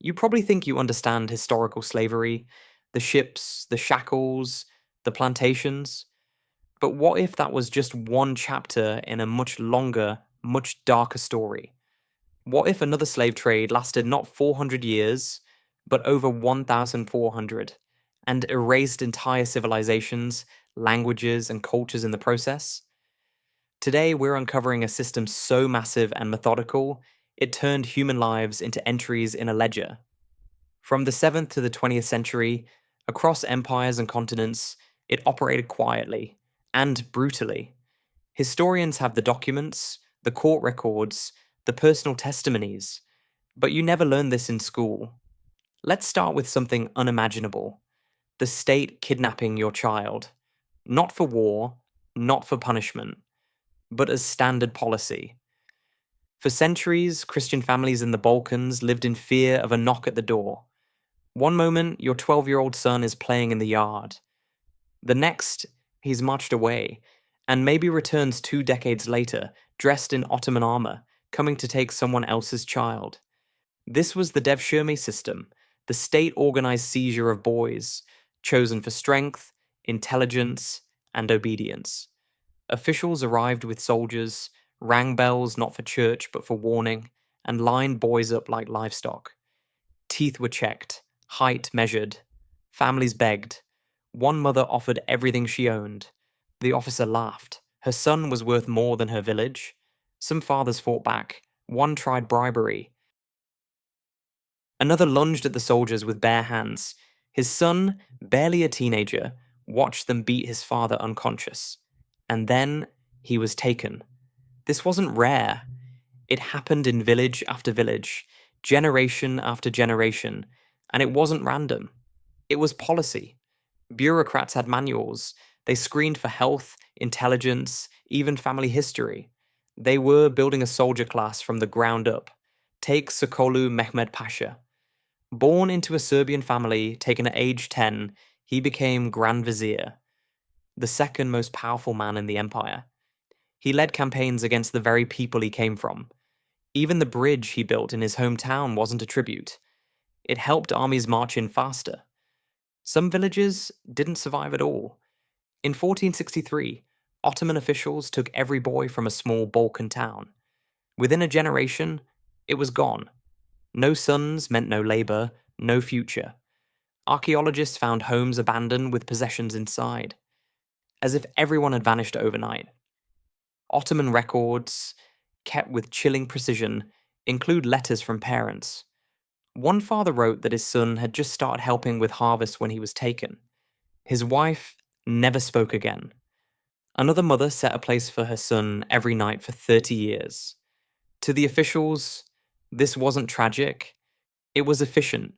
You probably think you understand historical slavery, the ships, the shackles, the plantations. But what if that was just one chapter in a much longer, much darker story? What if another slave trade lasted not 400 years, but over 1,400, and erased entire civilizations, languages, and cultures in the process? Today, we're uncovering a system so massive and methodical, it turned human lives into entries in a ledger. From the 7th to the 20th century, across empires and continents, it operated quietly and brutally. Historians have the documents, the court records, the personal testimonies, but you never learn this in school. Let's start with something unimaginable: the state kidnapping your child. Not for war, not for punishment, but as standard policy. For centuries, Christian families in the Balkans lived in fear of a knock at the door. One moment, your 12-year-old son is playing in the yard. The next, he's marched away, and maybe returns 2 decades later, dressed in Ottoman armor, coming to take someone else's child. This was the devshirme system, the state-organized seizure of boys, chosen for strength, intelligence, and obedience. Officials arrived with soldiers, rang bells not for church but for warning, and lined boys up like livestock. Teeth were checked, height measured, families begged. One mother offered everything she owned. The officer laughed. Her son was worth more than her village. Some fathers fought back. One tried bribery. Another lunged at the soldiers with bare hands. His son, barely a teenager, watched them beat his father unconscious. And then he was taken. This wasn't rare. It happened in village after village, generation after generation, and it wasn't random. It was policy. Bureaucrats had manuals. They screened for health, intelligence, even family history. They were building a soldier class from the ground up. Take Sokolu Mehmed Pasha. Born into a Serbian family, taken at age 10, he became Grand Vizier, the second most powerful man in the empire. He led campaigns against the very people he came from. Even the bridge he built in his hometown wasn't a tribute. It helped armies march in faster. Some villages didn't survive at all. In 1463, Ottoman officials took every boy from a small Balkan town. Within a generation, it was gone. No sons meant no labor, no future. Archaeologists found homes abandoned with possessions inside, as if everyone had vanished overnight. Ottoman records, kept with chilling precision, include letters from parents. One father wrote that his son had just started helping with harvest when he was taken. His wife never spoke again. Another mother set a place for her son every night for 30 years. To the officials, this wasn't tragic. It was efficient.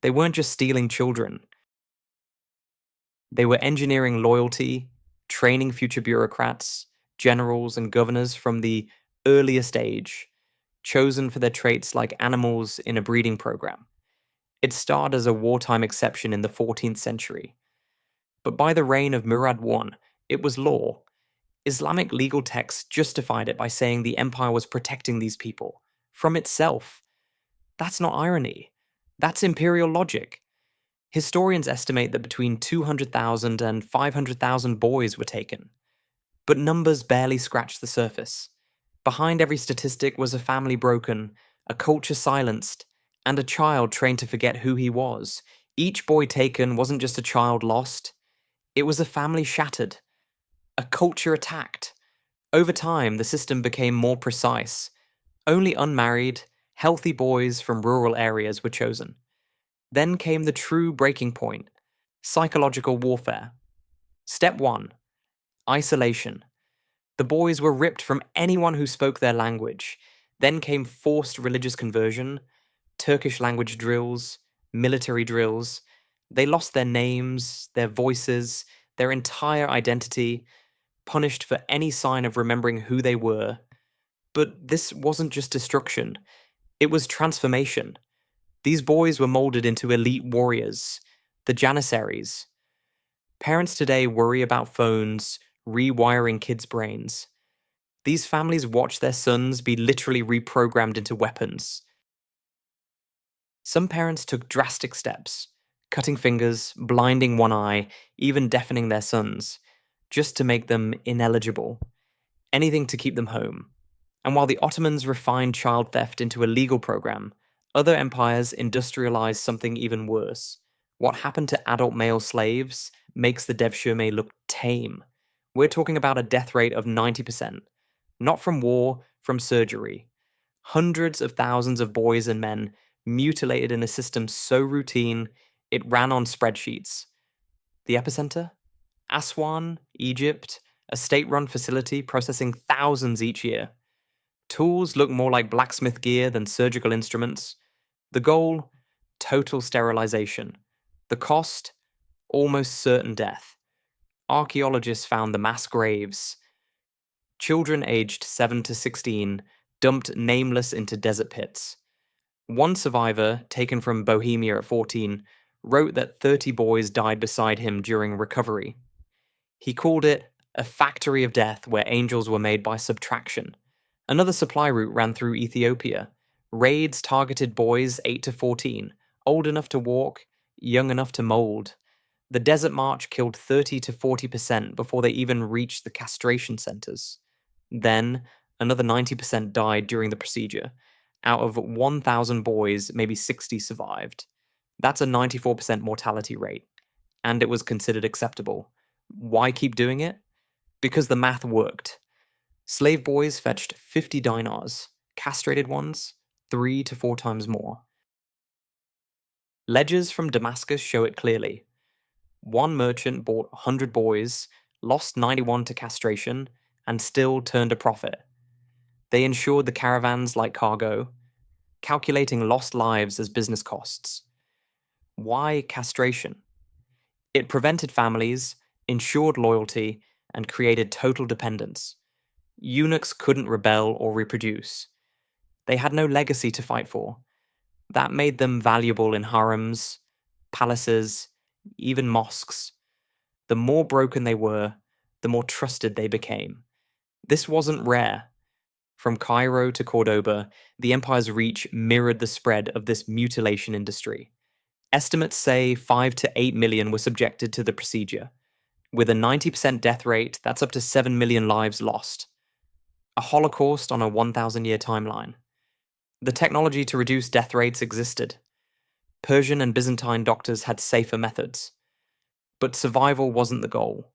They weren't just stealing children. They were engineering loyalty, training future bureaucrats, generals, and governors from the earliest age, chosen for their traits like animals in a breeding program. It started as a wartime exception in the 14th century. But by the reign of Murad I, it was law. Islamic legal texts justified it by saying the empire was protecting these people from itself. That's not irony. That's imperial logic. Historians estimate that between 200,000 and 500,000 boys were taken. But numbers barely scratch the surface. Behind every statistic was a family broken, a culture silenced, and a child trained to forget who he was. Each boy taken wasn't just a child lost, it was a family shattered, a culture attacked. Over time, the system became more precise. Only unmarried, healthy boys from rural areas were chosen. Then came the true breaking point: psychological warfare. Step 1: isolation. The boys were ripped from anyone who spoke their language. Then came forced religious conversion, Turkish language drills, military drills. They lost their names, their voices, their entire identity, punished for any sign of remembering who they were. But this wasn't just destruction, it was transformation. These boys were molded into elite warriors, the Janissaries. Parents today worry about phones, rewiring kids' brains. These families watch their sons be literally reprogrammed into weapons. Some parents took drastic steps, cutting fingers, blinding one eye, even deafening their sons, just to make them ineligible. Anything to keep them home. And while the Ottomans refined child theft into a legal program, other empires industrialized something even worse. What happened to adult male slaves makes the devshirme look tame. We're talking about a death rate of 90%. Not from war, from surgery. Hundreds of thousands of boys and men mutilated in a system so routine it ran on spreadsheets. The epicenter? Aswan, Egypt, a state-run facility processing thousands each year. Tools look more like blacksmith gear than surgical instruments. The goal? Total sterilization. The cost? Almost certain death. Archaeologists found the mass graves. Children aged 7 to 16 dumped nameless into desert pits. One survivor, taken from Bohemia at 14, wrote that 30 boys died beside him during recovery. He called it a factory of death where angels were made by subtraction. Another supply route ran through Ethiopia. Raids targeted boys 8 to 14, old enough to walk, young enough to mold. The Desert March killed 30 to 40% before they even reached the castration centers. Then, another 90% died during the procedure. Out of 1,000 boys, maybe 60 survived. That's a 94% mortality rate. And it was considered acceptable. Why keep doing it? Because the math worked. Slave boys fetched 50 dinars, castrated ones, 3 to 4 times more. Ledgers from Damascus show it clearly. One merchant bought 100 boys, lost 91 to castration, and still turned a profit. They insured the caravans like cargo, calculating lost lives as business costs. Why castration? It prevented families, ensured loyalty, and created total dependence. Eunuchs couldn't rebel or reproduce. They had no legacy to fight for. That made them valuable in harems, palaces, even mosques. The more broken they were, the more trusted they became. This wasn't rare. From Cairo to Cordoba, the empire's reach mirrored the spread of this mutilation industry. Estimates say 5 to 8 million were subjected to the procedure. With a 90% death rate, that's up to 7 million lives lost. A holocaust on a 1,000-year timeline. The technology to reduce death rates existed. Persian and Byzantine doctors had safer methods. But survival wasn't the goal.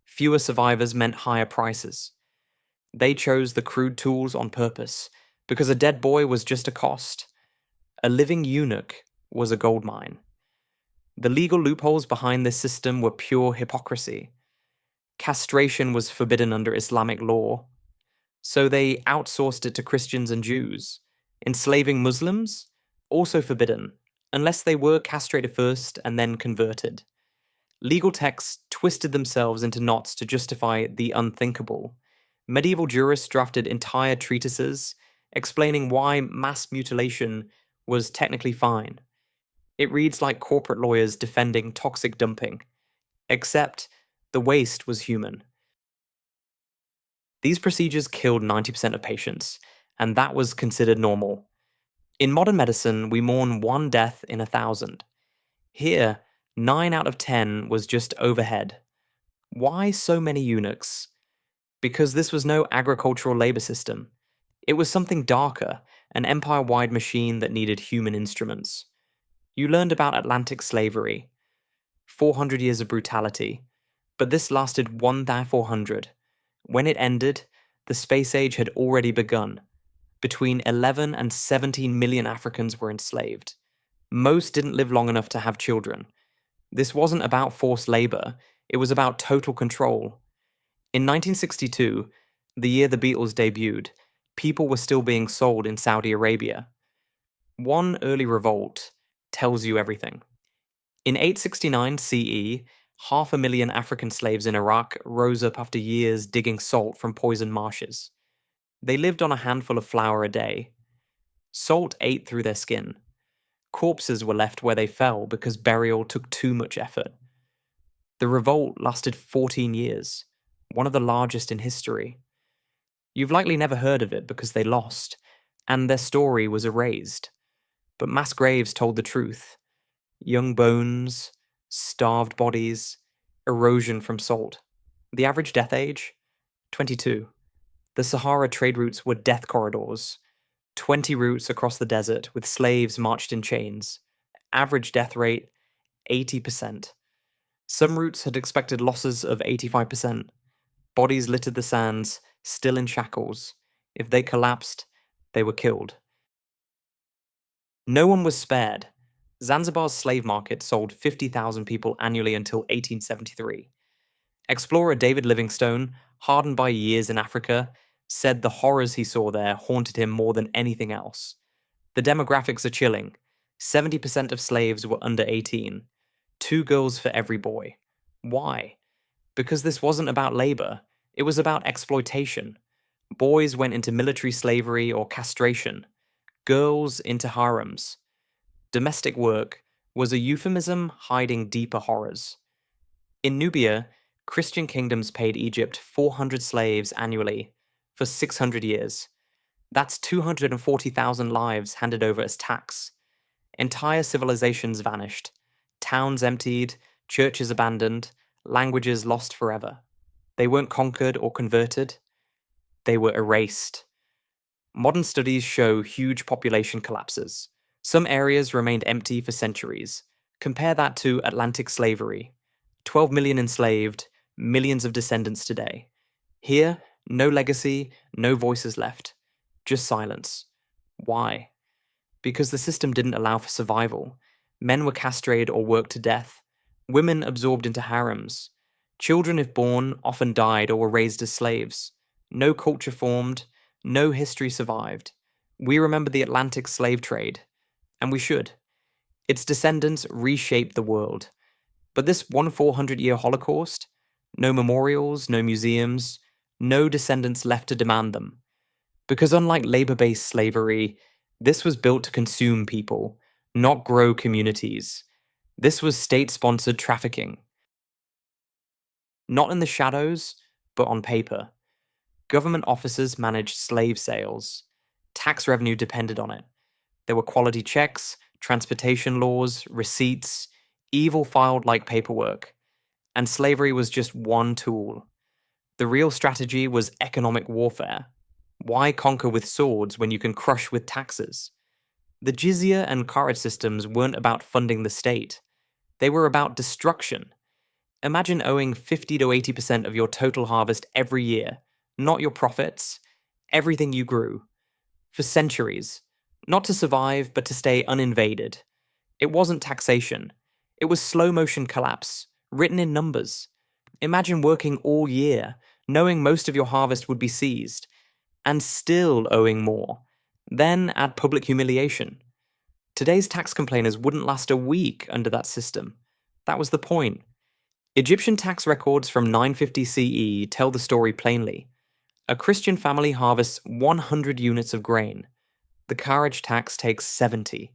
Fewer survivors meant higher prices. They chose the crude tools on purpose, because a dead boy was just a cost. A living eunuch was a goldmine. The legal loopholes behind this system were pure hypocrisy. Castration was forbidden under Islamic law, so they outsourced it to Christians and Jews. Enslaving Muslims? Also forbidden, unless they were castrated first and then converted. Legal texts twisted themselves into knots to justify the unthinkable. Medieval jurists drafted entire treatises explaining why mass mutilation was technically fine. It reads like corporate lawyers defending toxic dumping, except the waste was human. These procedures killed 90% of patients, and that was considered normal. In modern medicine, we mourn 1 death in 1,000. Here, 9 out of 10 was just overhead. Why so many eunuchs? Because this was no agricultural labor system. It was something darker, an empire-wide machine that needed human instruments. You learned about Atlantic slavery, 400 years of brutality, but this lasted 1,400. When it ended, the space age had already begun. Between 11 and 17 million Africans were enslaved. Most didn't live long enough to have children. This wasn't about forced labor, it was about total control. In 1962, the year the Beatles debuted, people were still being sold in Saudi Arabia. One early revolt tells you everything. In 869 CE, 500,000 African slaves in Iraq rose up after years digging salt from poisoned marshes. They lived on a handful of flour a day. Salt ate through their skin. Corpses were left where they fell because burial took too much effort. The revolt lasted 14 years, one of the largest in history. You've likely never heard of it because they lost, and their story was erased. but mass graves told the truth. Young bones, starved bodies, erosion from salt. The average death age? 22. The Sahara trade routes were death corridors. 20 routes across the desert with slaves marched in chains. Average death rate? 80%. Some routes had expected losses of 85%. Bodies littered the sands, still in shackles. If they collapsed, they were killed. No one was spared. Zanzibar's slave market sold 50,000 people annually until 1873. Explorer David Livingstone, hardened by years in Africa, said the horrors he saw there haunted him more than anything else. The demographics are chilling. 70% of slaves were under 18. 2 girls for every boy. Why? Because this wasn't about labor. It was about exploitation. Boys went into military slavery or castration. Girls into harems. Domestic work was a euphemism hiding deeper horrors. In Nubia, Christian kingdoms paid Egypt 400 slaves annually for 600 years. That's 240,000 lives handed over as tax. Entire civilizations vanished. Towns emptied, churches abandoned, languages lost forever. They weren't conquered or converted. They were erased. Modern studies show huge population collapses. Some areas remained empty for centuries. Compare that to Atlantic slavery. 12 million enslaved, millions of descendants today. Here, no legacy, no voices left. Just silence. Why? Because the system didn't allow for survival. Men were castrated or worked to death. Women absorbed into harems. Children, if born, often died or were raised as slaves. No culture formed, no history survived. We remember the Atlantic slave trade, and we should. Its descendants reshaped the world. But this 400-year Holocaust? No memorials, no museums, no descendants left to demand them. Because unlike labor-based slavery, this was built to consume people, not grow communities. This was state-sponsored trafficking. Not in the shadows, but on paper. Government officers managed slave sales. Tax revenue depended on it. There were quality checks, transportation laws, receipts, evil filed-like paperwork. And slavery was just one tool. The real strategy was economic warfare. Why conquer with swords when you can crush with taxes? The jizya and kharaj systems weren't about funding the state. They were about destruction. Imagine owing 50 to 80% of your total harvest every year, not your profits, everything you grew. For centuries. Not to survive, but to stay uninvaded. It wasn't taxation. It was slow-motion collapse, written in numbers. Imagine working all year, knowing most of your harvest would be seized, and still owing more. Then add public humiliation. Today's tax complainers wouldn't last a week under that system. That was the point. Egyptian tax records from 950 CE tell the story plainly. A Christian family harvests 100 units of grain. The kharaj tax takes 70.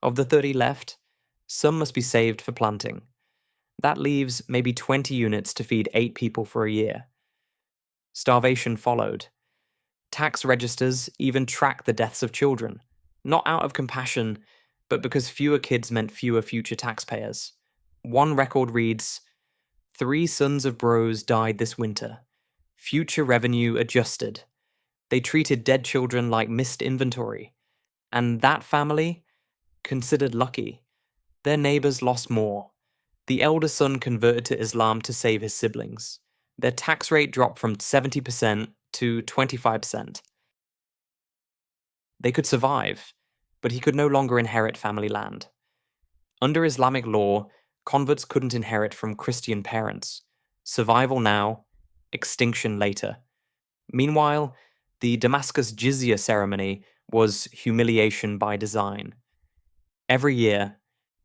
Of the 30 left, some must be saved for planting. That leaves maybe 20 units to feed 8 people for a year. Starvation followed. Tax registers even track the deaths of children, not out of compassion, but because fewer kids meant fewer future taxpayers. One record reads, 3 sons of bros died this winter. Future revenue adjusted. They treated dead children like missed inventory. And that family, considered lucky. Their neighbors lost more. The elder son converted to Islam to save his siblings. Their tax rate dropped from 70% to 25%. They could survive, but he could no longer inherit family land. Under Islamic law, converts couldn't inherit from Christian parents. Survival now, extinction later. Meanwhile, the Damascus jizya ceremony was humiliation by design. Every year,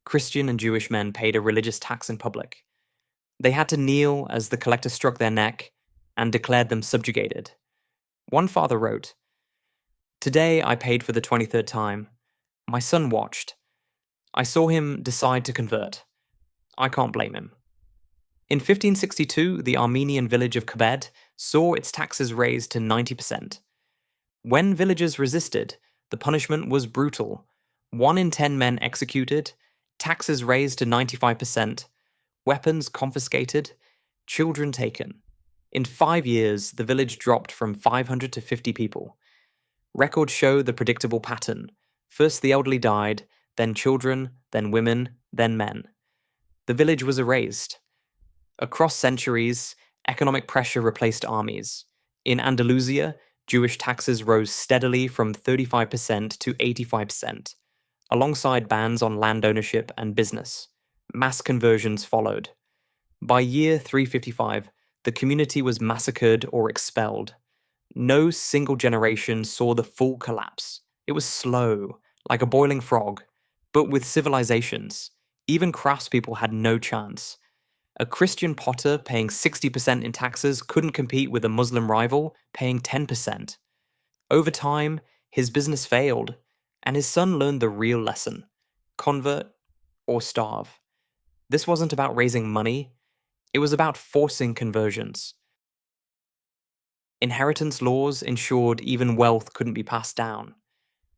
Christian and Jewish men paid a religious tax in public. They had to kneel as the collector struck their neck and declared them subjugated. One father wrote, "Today I paid for the 23rd time. My son watched. I saw him decide to convert. I can't blame him." In 1562, the Armenian village of Kebed saw its taxes raised to 90%. When villagers resisted, the punishment was brutal. 1 in 10 men executed, taxes raised to 95%, weapons confiscated, children taken. In 5 years, the village dropped from 500 to 50 people. Records show the predictable pattern. First the elderly died, then children, then women, then men. The village was erased. Across centuries, economic pressure replaced armies. In Andalusia, Jewish taxes rose steadily from 35% to 85%, alongside bans on land ownership and business. Mass conversions followed. By year 355, the community was massacred or expelled. No single generation saw the full collapse. It was slow, like a boiling frog. But with civilizations, even craftspeople had no chance. A Christian potter paying 60% in taxes couldn't compete with a Muslim rival paying 10%. Over time, his business failed, and his son learned the real lesson: convert or starve. This wasn't about raising money, it was about forcing conversions. Inheritance laws ensured even wealth couldn't be passed down.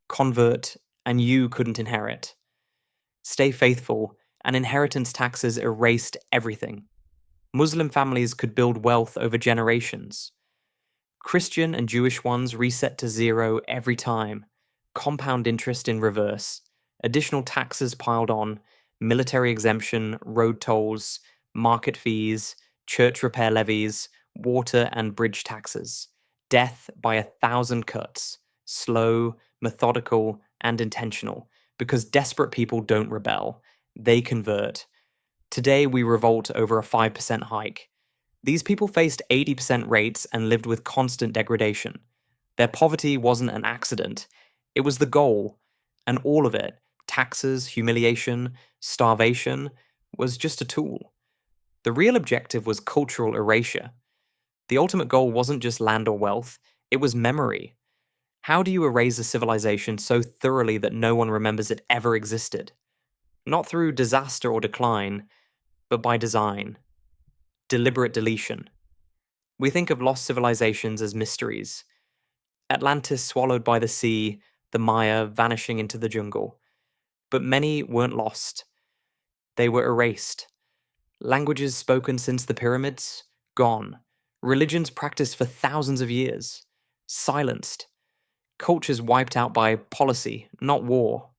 Convert, and you couldn't inherit. Stay faithful, and inheritance taxes erased everything. Muslim families could build wealth over generations. Christian and Jewish ones reset to zero every time. Compound interest in reverse. Additional taxes piled on. Military exemption, road tolls, market fees, church repair levies, water and bridge taxes. Death by 1,000 cuts. Slow, methodical, and intentional. Because desperate people don't rebel. They convert. Today we revolt over a 5% hike. These people faced 80% rates and lived with constant degradation. Their poverty wasn't an accident. It was the goal. And all of it, taxes, humiliation, starvation, was just a tool. The real objective was cultural erasure. The ultimate goal wasn't just land or wealth, it was memory. How do you erase a civilization so thoroughly that no one remembers it ever existed? Not through disaster or decline, but by design. Deliberate deletion. We think of lost civilizations as mysteries. Atlantis swallowed by the sea, the Maya vanishing into the jungle. But many weren't lost. They were erased. Languages spoken since the pyramids, gone. Religions practiced for thousands of years, silenced. Cultures wiped out by policy, not war.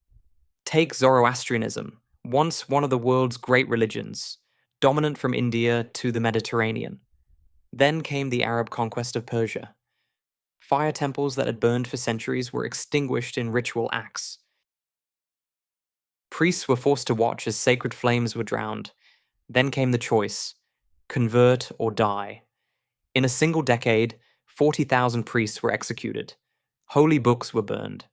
Take Zoroastrianism, once one of the world's great religions, dominant from India to the Mediterranean. Then came the Arab conquest of Persia. Fire temples that had burned for centuries were extinguished in ritual acts. Priests were forced to watch as sacred flames were drowned. Then came the choice: convert or die. In a single decade, 40,000 priests were executed. Holy books were burned.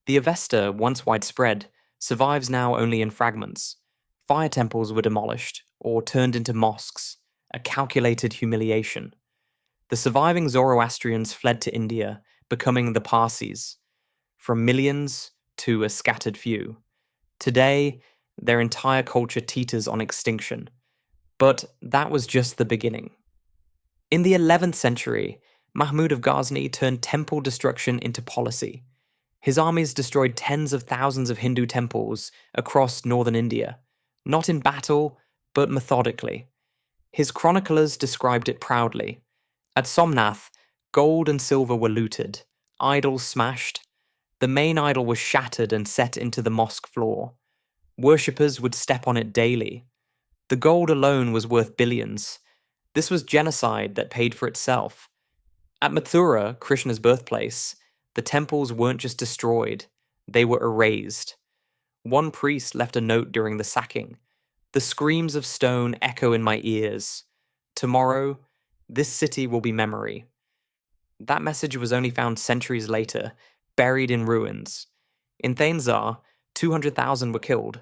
The Avesta, once widespread, survives now only in fragments. Fire temples were demolished or turned into mosques, a calculated humiliation. The surviving Zoroastrians fled to India, becoming the Parsis, from millions to a scattered few. Today, their entire culture teeters on extinction. But that was just the beginning. In the 11th century, Mahmud of Ghazni turned temple destruction into policy. His armies destroyed tens of thousands of Hindu temples across northern India, not in battle, but methodically. His chroniclers described it proudly. At Somnath, gold and silver were looted, idols smashed. The main idol was shattered and set into the mosque floor. Worshippers would step on it daily. The gold alone was worth billions. This was genocide that paid for itself. At Mathura, Krishna's birthplace, the temples weren't just destroyed, they were erased. One priest left a note during the sacking. The screams of stone echo in my ears. Tomorrow, this city will be memory. That message was only found centuries later, buried in ruins. In Thainzar, 200,000 were killed.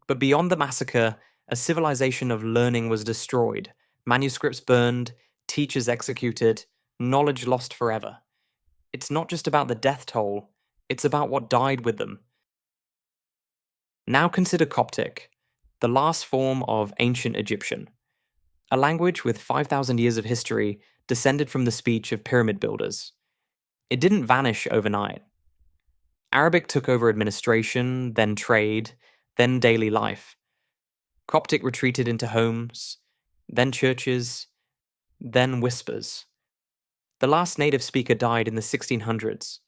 But beyond the massacre, a civilization of learning was destroyed. Manuscripts burned, teachers executed, knowledge lost forever. It's not just about the death toll, it's about what died with them. Now consider Coptic, the last form of ancient Egyptian. A language with 5,000 years of history descended from the speech of pyramid builders. It didn't vanish overnight. Arabic took over administration, then trade, then daily life. Coptic retreated into homes, then churches, then whispers. The last native speaker died in the 1600s.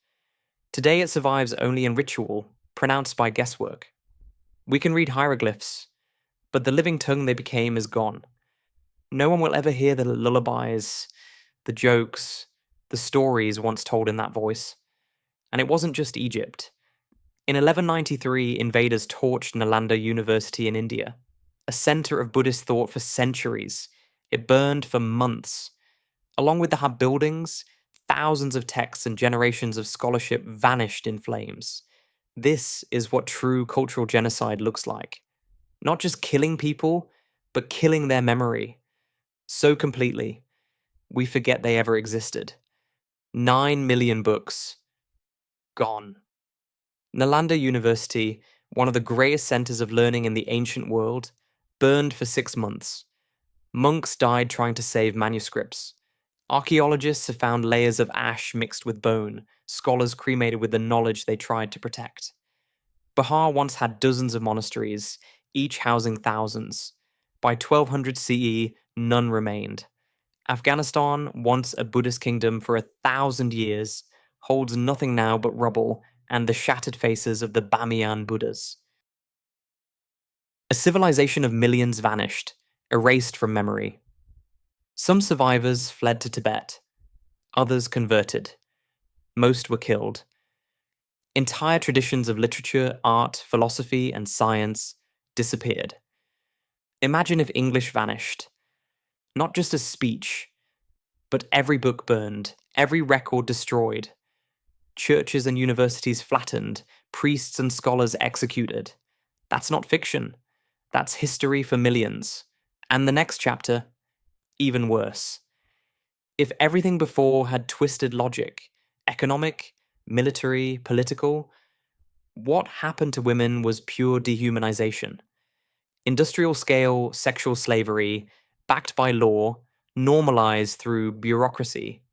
Today it survives only in ritual, pronounced by guesswork. We can read hieroglyphs, but the living tongue they became is gone. No one will ever hear the lullabies, the jokes, the stories once told in that voice. And it wasn't just Egypt. In 1193, invaders torched Nalanda University in India, a center of Buddhist thought for centuries. It burned for months. Along with the buildings, thousands of texts and generations of scholarship vanished in flames. This is what true cultural genocide looks like. Not just killing people, but killing their memory. So completely, we forget they ever existed. 9 million books. Gone. Nalanda University, one of the greatest centers of learning in the ancient world, burned for 6 months. Monks died trying to save manuscripts. Archaeologists have found layers of ash mixed with bone, scholars cremated with the knowledge they tried to protect. Bihar once had dozens of monasteries, each housing thousands. By 1200 CE, none remained. Afghanistan, once a Buddhist kingdom for 1,000 years, holds nothing now but rubble and the shattered faces of the Bamiyan Buddhas. A civilization of millions vanished, erased from memory. Some survivors fled to Tibet. Others converted. Most were killed. Entire traditions of literature, art, philosophy, and science disappeared. Imagine if English vanished. Not just a speech, but every book burned, every record destroyed. Churches and universities flattened, priests and scholars executed. That's not fiction. That's history for millions. And the next chapter, even worse. If everything before had twisted logic, economic, military, political, what happened to women was pure dehumanization. Industrial scale sexual slavery, backed by law, normalized through bureaucracy.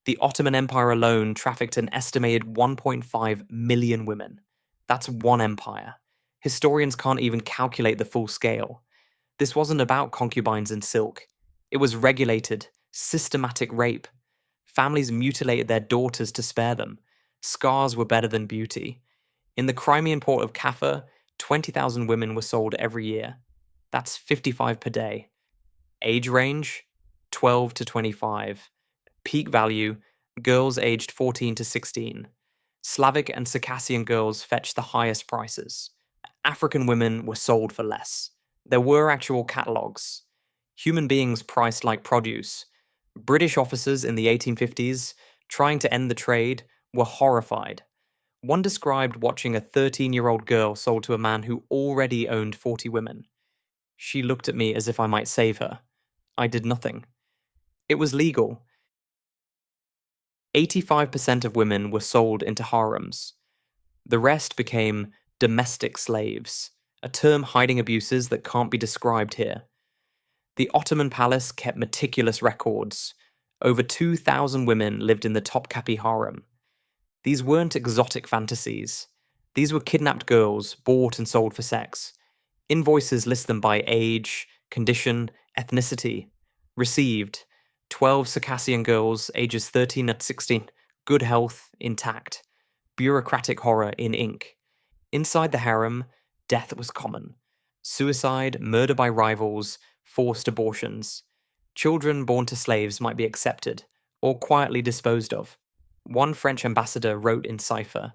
The Ottoman Empire alone trafficked an estimated 1.5 million women. That's one empire. Historians can't even calculate the full scale. This wasn't about concubines and silk. It was regulated, systematic rape. Families mutilated their daughters to spare them. Scars were better than beauty. In the Crimean port of Kaffa, 20,000 women were sold every year. That's 55 per day. Age range, 12 to 25. Peak value, girls aged 14 to 16. Slavic and Circassian girls fetched the highest prices. African women were sold for less. There were actual catalogues. Human beings priced like produce. British officers in the 1850s, trying to end the trade, were horrified. One described watching a 13-year-old girl sold to a man who already owned 40 women. She looked at me as if I might save her. I did nothing. It was legal. 85% of women were sold into harems. The rest became domestic slaves, a term hiding abuses that can't be described here. The Ottoman palace kept meticulous records. Over 2,000 women lived in the Topkapi harem. These weren't exotic fantasies. These were kidnapped girls, bought and sold for sex. Invoices list them by age, condition, ethnicity. Received, 12 Circassian girls, ages 13 to 16, good health, intact. Bureaucratic horror in ink. Inside the harem, death was common. Suicide, murder by rivals, forced abortions. Children born to slaves might be accepted, or quietly disposed of. One French ambassador wrote in cipher,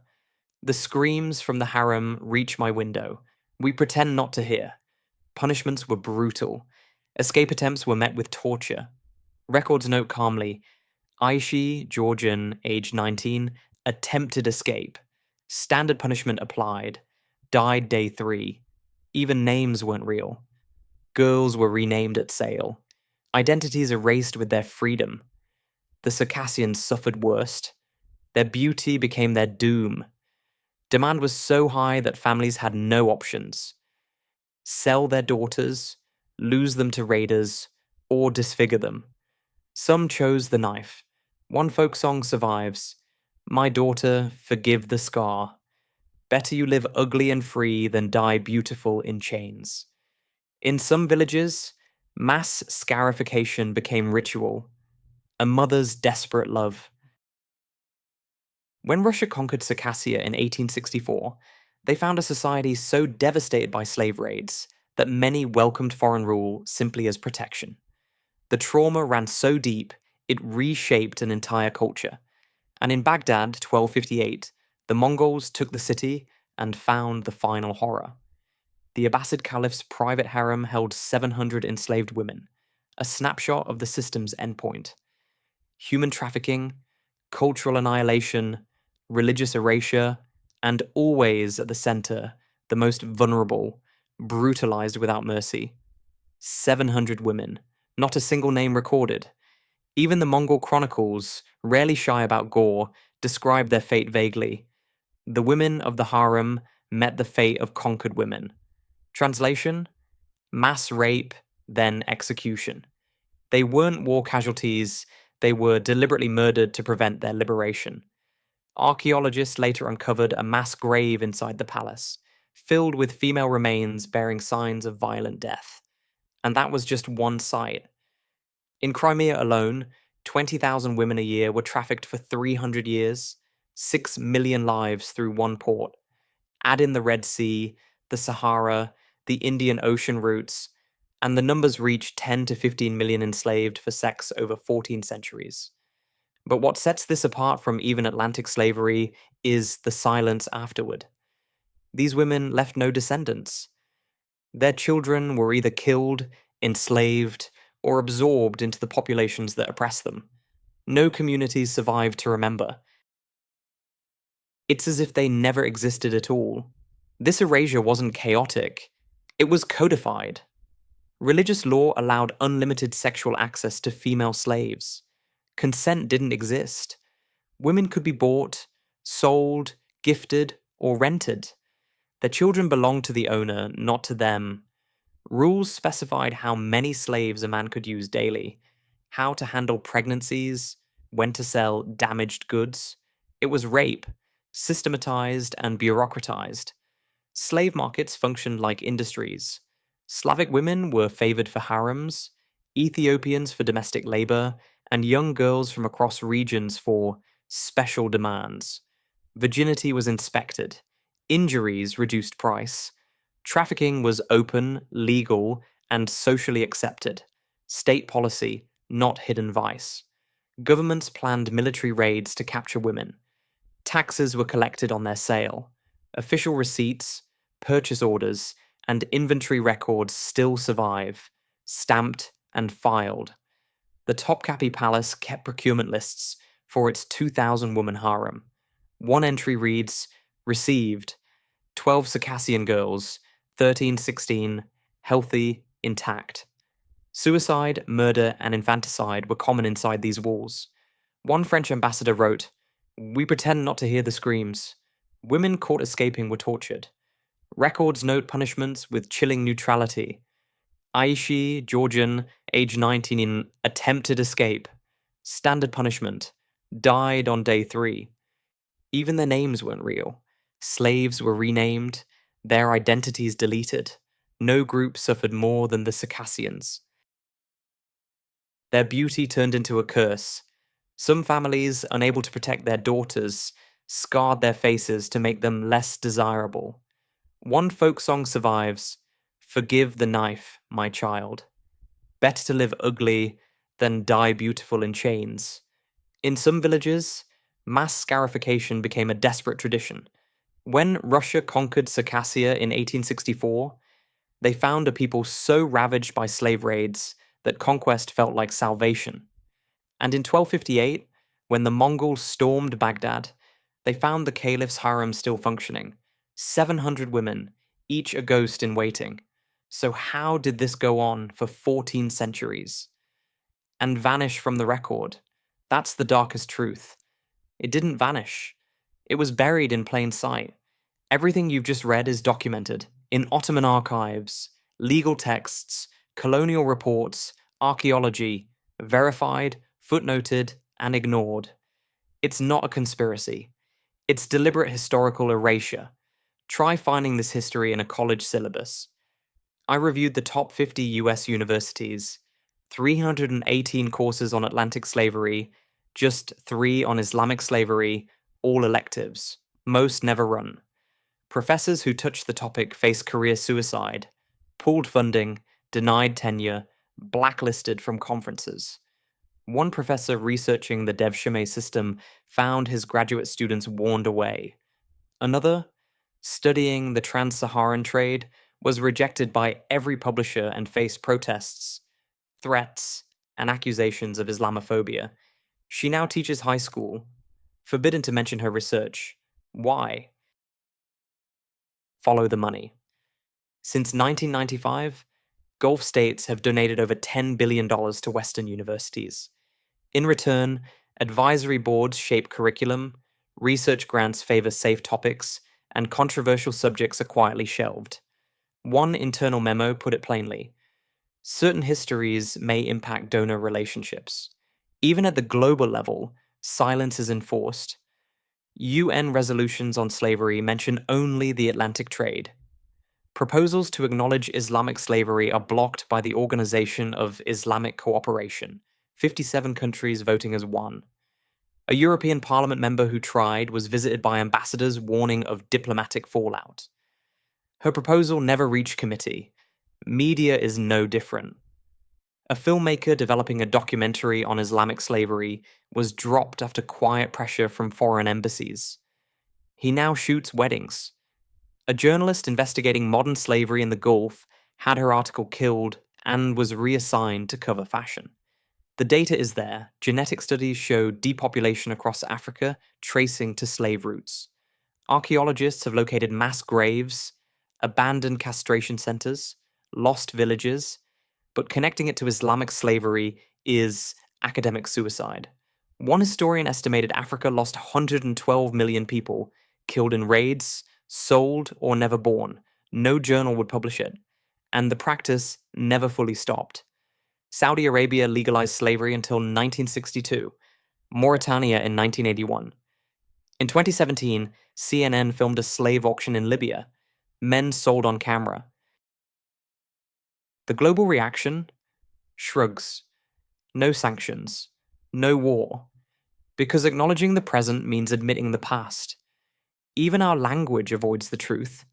"The screams from the harem reach my window. We pretend not to hear." Punishments were brutal. Escape attempts were met with torture. Records note calmly, Aishi, Georgian, age 19, attempted escape. Standard punishment applied. Died day 3. Even names weren't real. Girls were renamed at sale. Identities erased with their freedom. The Circassians suffered worst. Their beauty became their doom. Demand was so high that families had no options. Sell their daughters, lose them to raiders, or disfigure them. Some chose the knife. One folk song survives. My daughter, forgive the scar. Better you live ugly and free than die beautiful in chains. In some villages, mass scarification became ritual, a mother's desperate love. When Russia conquered Circassia in 1864, they found a society so devastated by slave raids that many welcomed foreign rule simply as protection. The trauma ran so deep, it reshaped an entire culture. And in Baghdad, 1258, the Mongols took the city and found the final horror. The Abbasid Caliph's private harem held 700 enslaved women, a snapshot of the system's endpoint. Human trafficking, cultural annihilation, religious erasure, and always at the center, the most vulnerable, brutalized without mercy. 700 women, not a single name recorded. Even the Mongol chronicles, rarely shy about gore, describe their fate vaguely. The women of the harem met the fate of conquered women. Translation? Mass rape, then execution. They weren't war casualties, they were deliberately murdered to prevent their liberation. Archaeologists later uncovered a mass grave inside the palace, filled with female remains bearing signs of violent death. And that was just one site. In Crimea alone, 20,000 women a year were trafficked for 300 years, 6 million lives through one port. Add in the Red Sea, the Sahara, the Indian Ocean routes, and the numbers reach 10 to 15 million enslaved for sex over 14 centuries. But what sets this apart from even Atlantic slavery is the silence afterward. These women left no descendants. Their children were either killed, enslaved, or absorbed into the populations that oppressed them. No communities survived to remember. It's as if they never existed at all. This erasure wasn't chaotic, it was codified. Religious law allowed unlimited sexual access to female slaves. Consent didn't exist. Women could be bought, sold, gifted, or rented. Their children belonged to the owner, not to them. Rules specified how many slaves a man could use daily, how to handle pregnancies, when to sell damaged goods. It was rape, systematized and bureaucratized. Slave markets functioned like industries. Slavic women were favored for harems, Ethiopians for domestic labor, and young girls from across regions for special demands. Virginity was inspected. Injuries reduced price. Trafficking was open, legal, and socially accepted. State policy, not hidden vice. Governments planned military raids to capture women. Taxes were collected on their sale. Official receipts, purchase orders, and inventory records still survive, stamped and filed. The Topkapi Palace kept procurement lists for its 2,000 woman harem. One entry reads, received, 12 Circassian girls, 13, 16, healthy, intact. Suicide, murder, and infanticide were common inside these walls. One French ambassador wrote, "We pretend not to hear the screams. Women caught escaping were tortured. Records note punishments with chilling neutrality. Aishi, Georgian, age 19 in attempted escape. Standard punishment. Died on day 3. Even their names weren't real. Slaves were renamed, their identities deleted. No group suffered more than the Circassians. Their beauty turned into a curse. Some families, unable to protect their daughters, scarred their faces to make them less desirable. One folk song survives, "Forgive the knife, my child. Better to live ugly than die beautiful in chains." In some villages, mass scarification became a desperate tradition. When Russia conquered Circassia in 1864, they found a people so ravaged by slave raids that conquest felt like salvation. And in 1258, when the Mongols stormed Baghdad, they found the caliph's harem still functioning. 700 women, each a ghost in waiting. So how did this go on for 14 centuries? And vanish from the record? That's the darkest truth. It didn't vanish. It was buried in plain sight. Everything you've just read is documented in Ottoman archives, legal texts, colonial reports, archaeology, verified, footnoted, and ignored. It's not a conspiracy. It's deliberate historical erasure. Try finding this history in a college syllabus. I reviewed the top 50 US universities, 318 courses on Atlantic slavery, just 3 on Islamic slavery, all electives, most never run. Professors who touched the topic face career suicide, pulled funding, denied tenure, blacklisted from conferences. One professor researching the devshirme system found his graduate students warned away. Another, studying the trans-Saharan trade, was rejected by every publisher and faced protests, threats, and accusations of Islamophobia. She now teaches high school, forbidden to mention her research. Why? Follow the money. Since 1995, Gulf states have donated over $10 billion to Western universities. In return, advisory boards shape curriculum, research grants favor safe topics, and controversial subjects are quietly shelved. One internal memo put it plainly: certain histories may impact donor relationships. Even at the global level, silence is enforced. UN resolutions on slavery mention only the Atlantic trade. Proposals to acknowledge Islamic slavery are blocked by the Organization of Islamic Cooperation, 57 countries voting as one. A European Parliament member who tried was visited by ambassadors warning of diplomatic fallout. Her proposal never reached committee. Media is no different. A filmmaker developing a documentary on Islamic slavery was dropped after quiet pressure from foreign embassies. He now shoots weddings. A journalist investigating modern slavery in the Gulf had her article killed and was reassigned to cover fashion. The data is there. Genetic studies show depopulation across Africa, tracing to slave routes. Archaeologists have located mass graves, abandoned castration centers, lost villages, but connecting it to Islamic slavery is academic suicide. One historian estimated Africa lost 112 million people, killed in raids, sold, or never born. No journal would publish it, and the practice never fully stopped. Saudi Arabia legalized slavery until 1962, Mauritania in 1981. In 2017, CNN filmed a slave auction in Libya. Men sold on camera. The global reaction? Shrugs. No sanctions. No war. Because acknowledging the present means admitting the past. Even our language avoids the truth.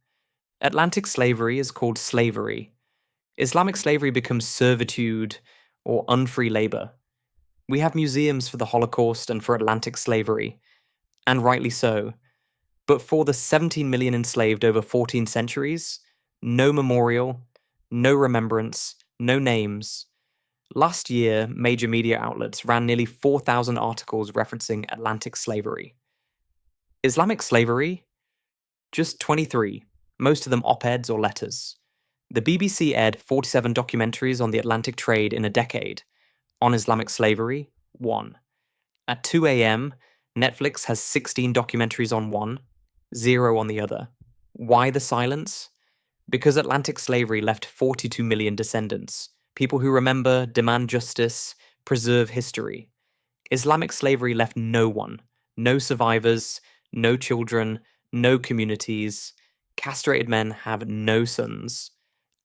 Atlantic slavery is called slavery. Islamic slavery becomes servitude or unfree labor. We have museums for the Holocaust and for Atlantic slavery, and rightly so. But for the 17 million enslaved over 14 centuries, no memorial, no remembrance, no names. Last year, major media outlets ran nearly 4,000 articles referencing Atlantic slavery. Islamic slavery? Just 23, most of them op-eds or letters. The BBC aired 47 documentaries on the Atlantic trade in a decade. On Islamic slavery, 1. At 2 a.m., Netflix has 16 documentaries on one, 0 on the other. Why the silence? Because Atlantic slavery left 42 million descendants, people who remember, demand justice, preserve history. Islamic slavery left no one, no survivors, no children, no communities. Castrated men have no sons.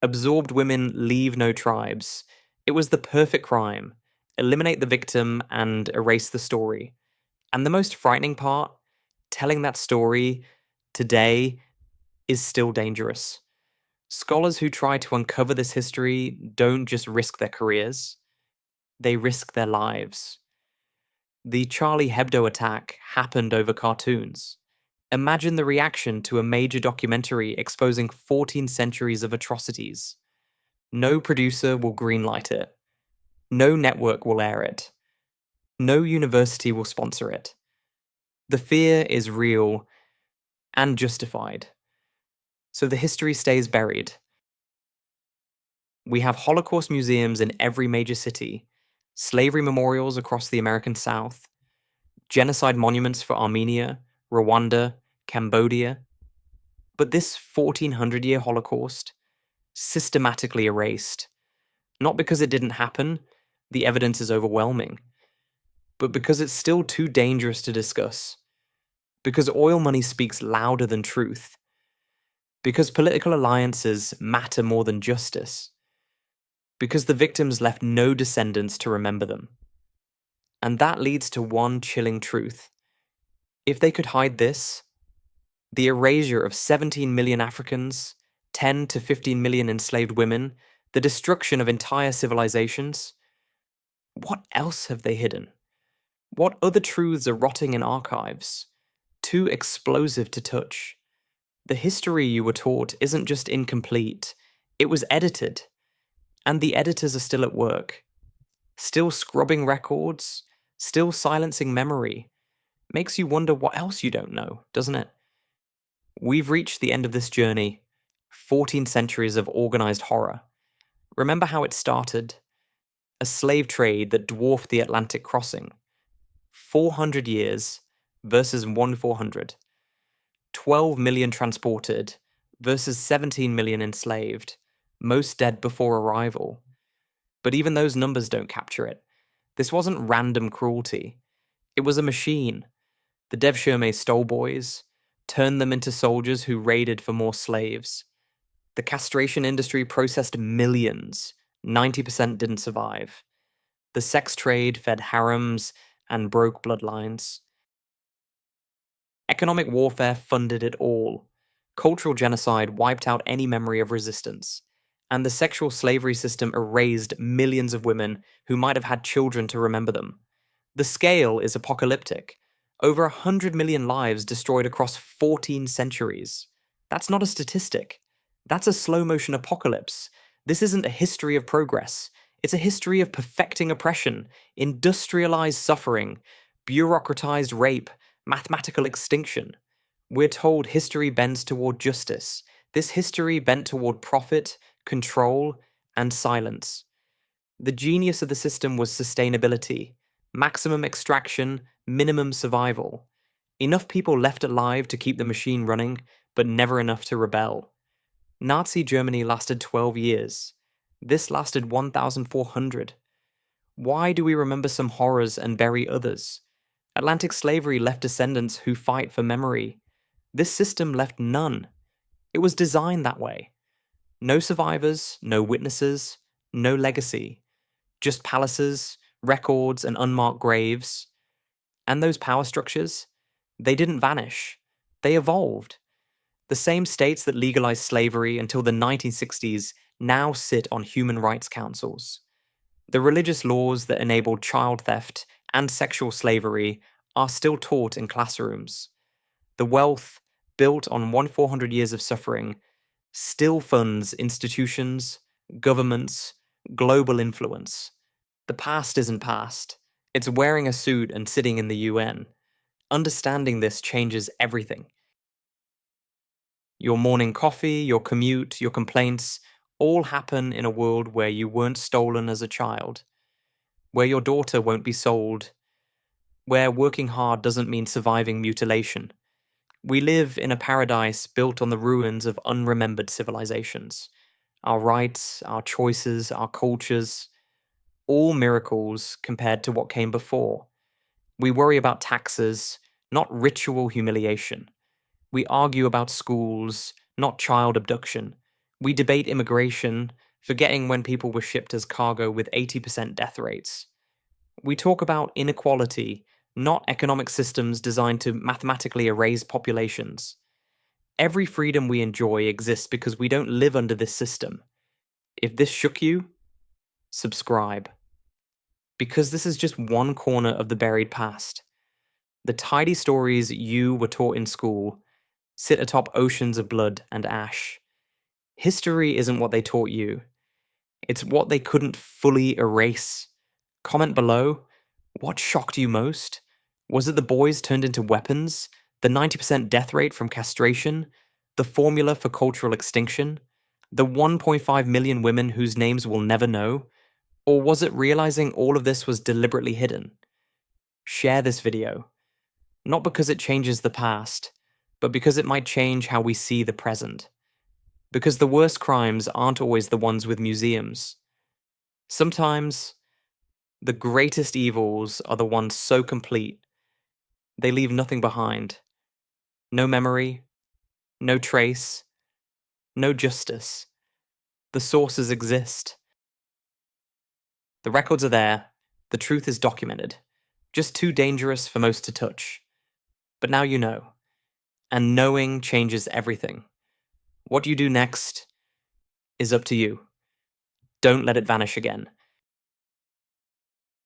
Absorbed women leave no tribes. It was the perfect crime. Eliminate the victim and erase the story. And the most frightening part, telling that story today is still dangerous. Scholars who try to uncover this history don't just risk their careers, they risk their lives. The Charlie Hebdo attack happened over cartoons. Imagine the reaction to a major documentary exposing 14 centuries of atrocities. No producer will greenlight it. No network will air it. No university will sponsor it. The fear is real and justified. So the history stays buried. We have Holocaust museums in every major city, slavery memorials across the American South, genocide monuments for Armenia, Rwanda, Cambodia. But this 1400-year Holocaust, systematically erased. Not because it didn't happen, the evidence is overwhelming. but because it's still too dangerous to discuss. Because oil money speaks louder than truth. Because political alliances matter more than justice. Because the victims left no descendants to remember them. And that leads to one chilling truth. If they could hide this, the erasure of 17 million Africans, 10 to 15 million enslaved women, the destruction of entire civilizations, what else have they hidden? What other truths are rotting in archives, too explosive to touch? The history you were taught isn't just incomplete, it was edited. And the editors are still at work. Still scrubbing records, still silencing memory. Makes you wonder what else you don't know, doesn't it? We've reached the end of this journey, 14 centuries of organized horror. Remember how it started? A slave trade that dwarfed the Atlantic crossing. 400 years versus 400. 12 million transported versus 17 million enslaved, most dead before arrival. But even those numbers don't capture it. This wasn't random cruelty. It was a machine. The devshirme stole boys, turned them into soldiers who raided for more slaves. The castration industry processed millions. 90% didn't survive. The sex trade fed harems and broke bloodlines. Economic warfare funded it all. Cultural genocide wiped out any memory of resistance. And the sexual slavery system erased millions of women who might have had children to remember them. The scale is apocalyptic. Over 100 million lives destroyed across 14 centuries. That's not a statistic. That's a slow-motion apocalypse. This isn't a history of progress. It's a history of perfecting oppression, industrialized suffering, bureaucratized rape, mathematical extinction. We're told history bends toward justice. This history bent toward profit, control, and silence. The genius of the system was sustainability, maximum extraction, minimum survival. Enough people left alive to keep the machine running, but never enough to rebel. Nazi Germany lasted 12 years. This lasted 1,400. Why do we remember some horrors and bury others? Atlantic slavery left descendants who fight for memory. This system left none. It was designed that way. No survivors, no witnesses, no legacy. Just palaces, records, and unmarked graves. And those power structures? They didn't vanish. They evolved. The same states that legalized slavery until the 1960s now sit on human rights councils. The religious laws that enabled child theft and sexual slavery are still taught in classrooms. The wealth, built on 400 years of suffering, still funds institutions, governments, global influence. The past isn't past. It's wearing a suit and sitting in the UN. Understanding this changes everything. Your morning coffee, your commute, your complaints all happen in a world where you weren't stolen as a child, where your daughter won't be sold, where working hard doesn't mean surviving mutilation. We live in a paradise built on the ruins of unremembered civilizations. Our rights, our choices, our cultures, all miracles compared to what came before. We worry about taxes, not ritual humiliation. We argue about schools, not child abduction. We debate immigration, forgetting when people were shipped as cargo with 80% death rates. We talk about inequality, not economic systems designed to mathematically erase populations. Every freedom we enjoy exists because we don't live under this system. If this shook you, subscribe. Because this is just one corner of the buried past. The tidy stories you were taught in school sit atop oceans of blood and ash. History isn't what they taught you. It's what they couldn't fully erase. Comment below, what shocked you most? Was it the boys turned into weapons? The 90% death rate from castration? The formula for cultural extinction? The 1.5 million women whose names we'll never know? Or was it realizing all of this was deliberately hidden? Share this video. Not because it changes the past, but because it might change how we see the present. Because the worst crimes aren't always the ones with museums. Sometimes The greatest evils are the ones so complete, they leave nothing behind. No memory, no trace, no justice. The sources exist. The records are there, the truth is documented, just too dangerous for most to touch. But now you know, and knowing changes everything. What you do next is up to you. Don't let it vanish again.